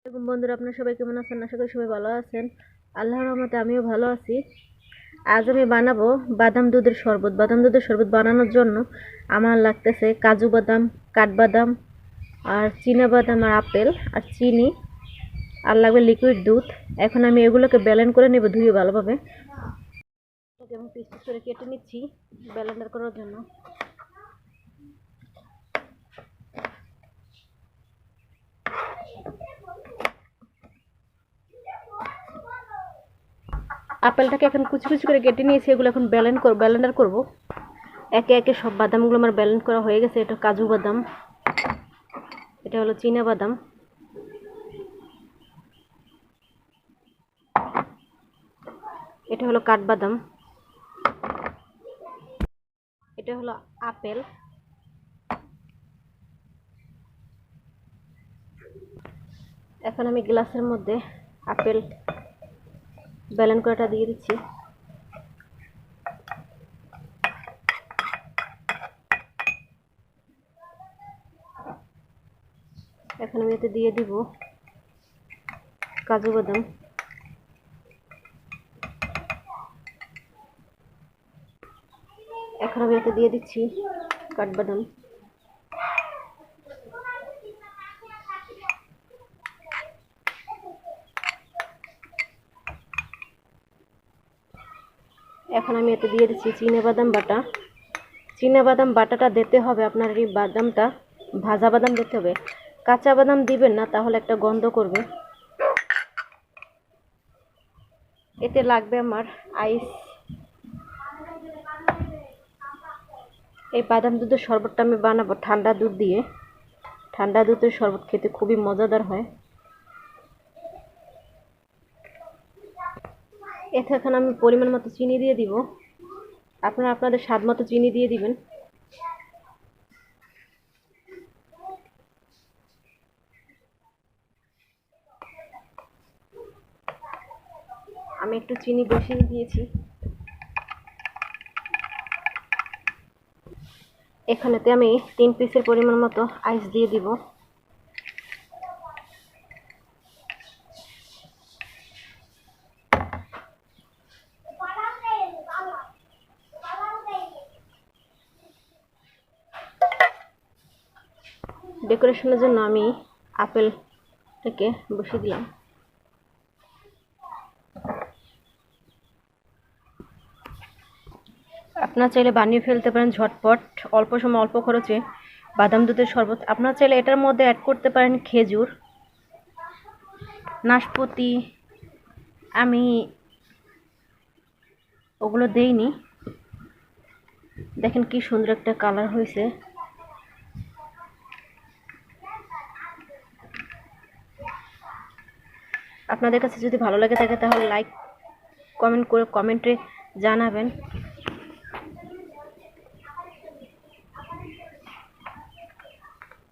আসসালামু বন্ধুরা, আপনারা সবাই কেমন আছেন? আশা করি সবাই ভালো আছেন। আল্লাহর রহমতে আমিও ভালো আছি। আজ আমি বানাবো বাদাম দুধের শরবত। বাদাম দুধের শরবত বানানোর জন্য আমার লাগতেছে কাজু বাদাম, কাঠবাদাম, আর চীনা বাদাম, আর আপেল, আর চিনি, আর লাগবে লিকুইড দুধ। এখন আমি এগুলোকে ব্লেন্ড করে নেব, ধুয়ে ভালোভাবে। আমি পিস পিস করে কেটে নিচ্ছি ব্লেন্ডার করার জন্য। আপেলটাকে এখন কুচি কুচি করে কেটে নিয়েছি, এগুলো এখন ব্লেন্ডার করব। একে একে সব বাদামগুলো আমার ব্লেন্ড করা হয়ে গেছে। এটা কাজু বাদাম, এটা হলো চীনা বাদাম, এটা হলো কাঠবাদাম, এটা হলো আপেল, এখন আমি গ্লাসের মধ্যে আপেল ব্লেন্ড করাটা দিয়ে দিচ্ছি। এখন আমি এতে দিয়ে দিব কাজু বাদাম, এখন আমি এতে দিয়ে দিচ্ছি কাঠবাদাম, এখন আমি এতে দিয়ে দিচ্ছি চীনাবাদাম বাটা। চীনাবাদাম বাটাটা দিতে হবে, আপনার এই বাদামটা ভাজা বাদাম দিতে হবে, কাঁচা বাদাম দিবেন না, তাহলে একটা গন্ধ করবে। এতে লাগবে আমার আইস। এই বাদাম দুধের শরবতটা আমি বানাবো ঠান্ডা দুধ দিয়ে। ঠান্ডা দুধের শরবত খেতে খুবই মজাদার হয়। এতে এখন আমি পরিমাণ মতো চিনি দিয়ে দিব। আপনারা আপনাদের স্বাদ মতো চিনি দিয়ে দিবেন। আমি একটু চিনি বেশি দিয়েছি। এখানেতে আমি 3 পিসের পরিমাণ মতো আইস দিয়ে দিব। ডেকোরেশনের জন্য আমি আপেলটাকে বসিয়ে দিলাম। আপনারা চাইলে বানিয়ে ফেলতে পারেন ঝটপট, অল্প সময় অল্প খরচে বাদাম দুধের শরবত। আপনারা চাইলে এটার মধ্যে অ্যাড করতে পারেন খেজুর, নাশপাতি। আমি ওগুলো দেইনি। দেখেন কি সুন্দর একটা কালার হয়েছে। আপনাদের কাছে যদি ভালো লাগে থাকে তাহলে লাইক কমেন্ট করে কমেন্টে জানাবেন।